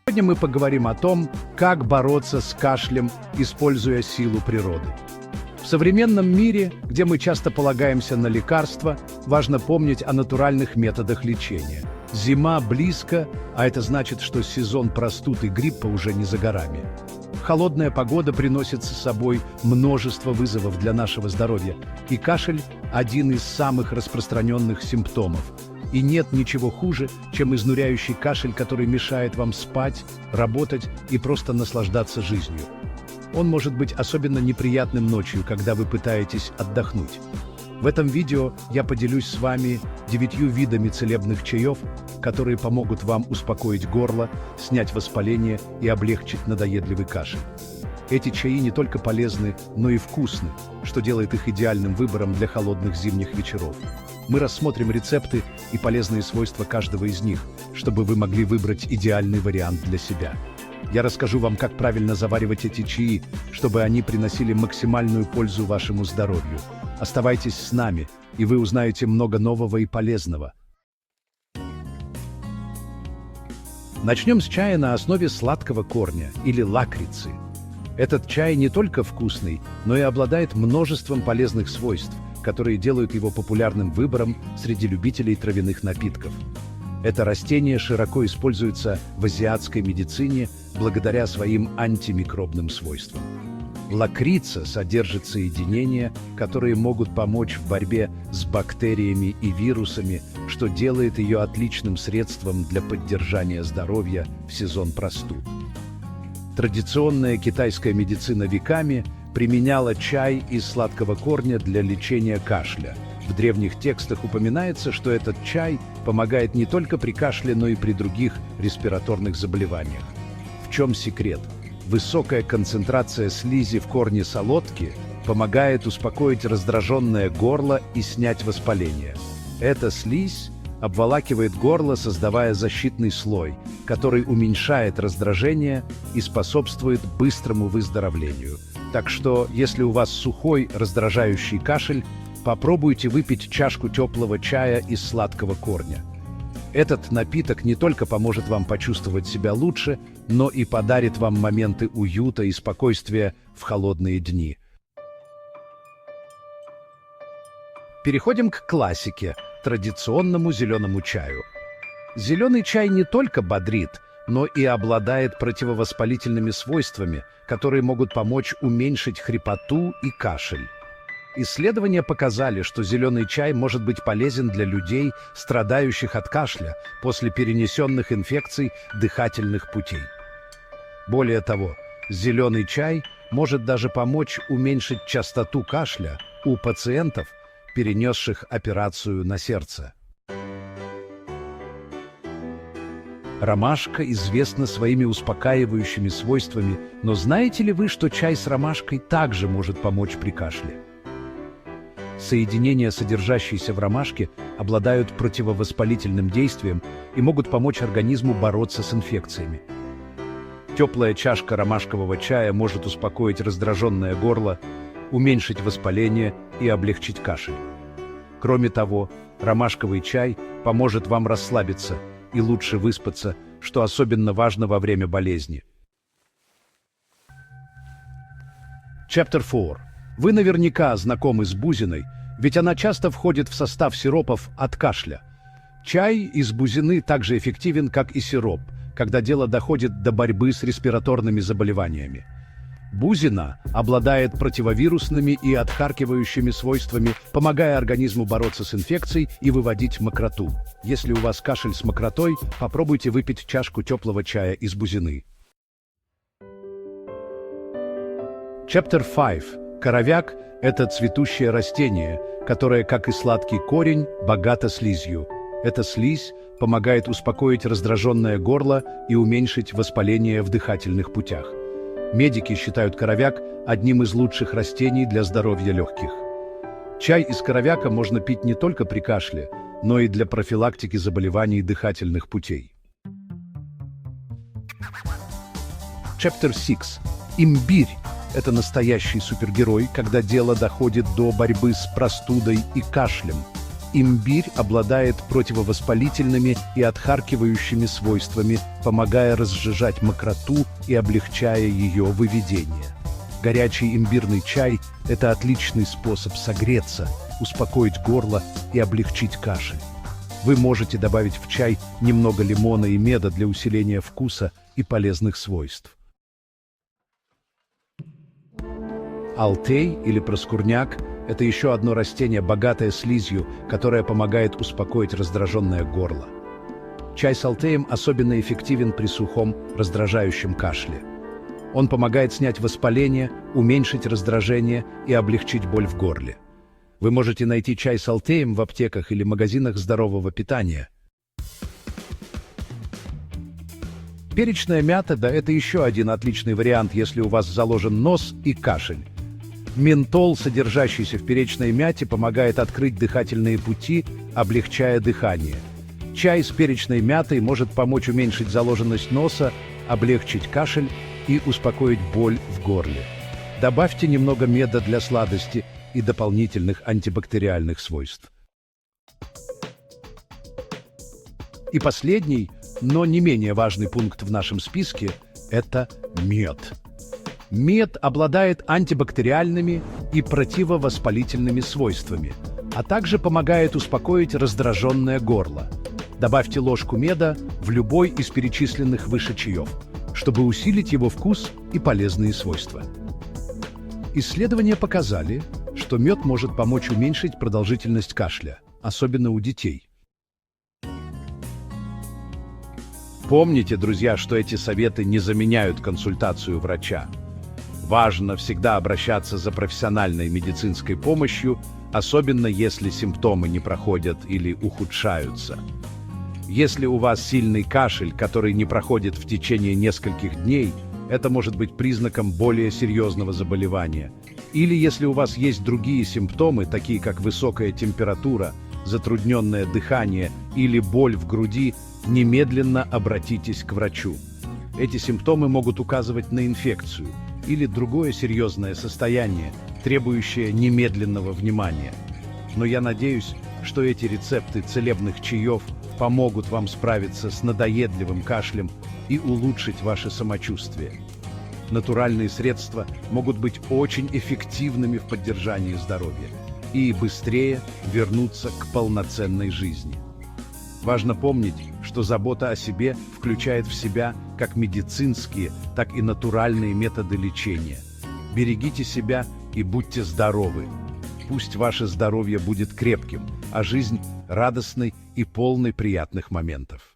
Сегодня мы поговорим о том, как бороться с кашлем, используя силу природы. В современном мире, где мы часто полагаемся на лекарства, важно помнить о натуральных методах лечения. Зима близко, а это значит, что сезон простуд и гриппа уже не за горами. Холодная погода приносит с собой множество вызовов для нашего здоровья, и кашель – один из самых распространенных симптомов. И нет ничего хуже, чем изнуряющий кашель, который мешает вам спать, работать и просто наслаждаться жизнью. Он может быть особенно неприятным ночью, когда вы пытаетесь отдохнуть. В этом видео я поделюсь с вами 9 видами целебных чаев, которые помогут вам успокоить горло, снять воспаление и облегчить надоедливый кашель. Эти чаи не только полезны, но и вкусны, что делает их идеальным выбором для холодных зимних вечеров. Мы рассмотрим рецепты и полезные свойства каждого из них, чтобы вы могли выбрать идеальный вариант для себя. Я расскажу вам, как правильно заваривать эти чаи, чтобы они приносили максимальную пользу вашему здоровью. Оставайтесь с нами, и вы узнаете много нового и полезного. Начнем с чая на основе сладкого корня или лакрицы. Этот чай не только вкусный, но и обладает множеством полезных свойств, которые делают его популярным выбором среди любителей травяных напитков. Это растение широко используется в азиатской медицине благодаря своим антимикробным свойствам. Лакрица содержит соединения, которые могут помочь в борьбе с бактериями и вирусами, что делает ее отличным средством для поддержания здоровья в сезон простуд. Традиционная китайская медицина веками применяла чай из сладкого корня для лечения кашля. В древних текстах упоминается, что этот чай помогает не только при кашле, но и при других респираторных заболеваниях. В чем секрет? Высокая концентрация слизи в корне солодки помогает успокоить раздраженное горло и снять воспаление. Эта слизь обволакивает горло, создавая защитный слой, который уменьшает раздражение и способствует быстрому выздоровлению. Так что, если у вас сухой, раздражающий кашель, попробуйте выпить чашку теплого чая из сладкого корня. Этот напиток не только поможет вам почувствовать себя лучше, но и подарит вам моменты уюта и спокойствия в холодные дни. Переходим к классике – традиционному зеленому чаю. Зеленый чай не только бодрит, но и обладает противовоспалительными свойствами, которые могут помочь уменьшить хрипоту и кашель. Исследования показали, что зеленый чай может быть полезен для людей, страдающих от кашля после перенесенных инфекций дыхательных путей. Более того, зеленый чай может даже помочь уменьшить частоту кашля у пациентов, перенесших операцию на сердце. Ромашка известна своими успокаивающими свойствами, но знаете ли вы, что чай с ромашкой также может помочь при кашле? Соединения, содержащиеся в ромашке, обладают противовоспалительным действием и могут помочь организму бороться с инфекциями. Теплая чашка ромашкового чая может успокоить раздраженное горло, уменьшить воспаление и облегчить кашель. Кроме того, ромашковый чай поможет вам расслабиться и лучше выспаться, что особенно важно во время болезни. Chapter 4. Вы наверняка знакомы с бузиной, ведь она часто входит в состав сиропов от кашля. Чай из бузины также эффективен, как и сироп, когда дело доходит до борьбы с респираторными заболеваниями. Бузина обладает противовирусными и отхаркивающими свойствами, помогая организму бороться с инфекцией и выводить мокроту. Если у вас кашель с мокротой, попробуйте выпить чашку теплого чая из бузины. Chapter 5. Коровяк – это цветущее растение, которое, как и сладкий корень, богато слизью. Эта слизь помогает успокоить раздраженное горло и уменьшить воспаление в дыхательных путях. Медики считают коровяк одним из лучших растений для здоровья легких. Чай из коровяка можно пить не только при кашле, но и для профилактики заболеваний дыхательных путей. Chapter 6. Имбирь – это настоящий супергерой, когда дело доходит до борьбы с простудой и кашлем. Имбирь обладает противовоспалительными и отхаркивающими свойствами, помогая разжижать мокроту и облегчая ее выведение. Горячий имбирный чай – это отличный способ согреться, успокоить горло и облегчить кашель. Вы можете добавить в чай немного лимона и меда для усиления вкуса и полезных свойств. Алтей или проскурняк – это еще одно растение, богатое слизью, которое помогает успокоить раздраженное горло. Чай с алтеем особенно эффективен при сухом, раздражающем кашле. Он помогает снять воспаление, уменьшить раздражение и облегчить боль в горле. Вы можете найти чай с алтеем в аптеках или магазинах здорового питания. Перечная мята – да, это еще один отличный вариант, если у вас заложен нос и кашель. Ментол, содержащийся в перечной мяте, помогает открыть дыхательные пути, облегчая дыхание. Чай с перечной мятой может помочь уменьшить заложенность носа, облегчить кашель и успокоить боль в горле. Добавьте немного меда для сладости и дополнительных антибактериальных свойств. И последний, но не менее важный пункт в нашем списке – это мед. Мед обладает антибактериальными и противовоспалительными свойствами, а также помогает успокоить раздраженное горло. Добавьте ложку меда в любой из перечисленных выше чаев, чтобы усилить его вкус и полезные свойства. Исследования показали, что мед может помочь уменьшить продолжительность кашля, особенно у детей. Помните, друзья, что эти советы не заменяют консультацию врача. Важно всегда обращаться за профессиональной медицинской помощью, особенно если симптомы не проходят или ухудшаются. Если у вас сильный кашель, который не проходит в течение нескольких дней, это может быть признаком более серьезного заболевания. Или если у вас есть другие симптомы, такие как высокая температура, затрудненное дыхание или боль в груди, немедленно обратитесь к врачу. Эти симптомы могут указывать на инфекцию или другое серьезное состояние, требующее немедленного внимания. Но я надеюсь, что эти рецепты целебных чаев помогут вам справиться с надоедливым кашлем и улучшить ваше самочувствие. Натуральные средства могут быть очень эффективными в поддержании здоровья и быстрее вернуться к полноценной жизни. Важно помнить, что забота о себе включает в себя как медицинские, так и натуральные методы лечения. Берегите себя и будьте здоровы. Пусть ваше здоровье будет крепким, а жизнь радостной и полной приятных моментов.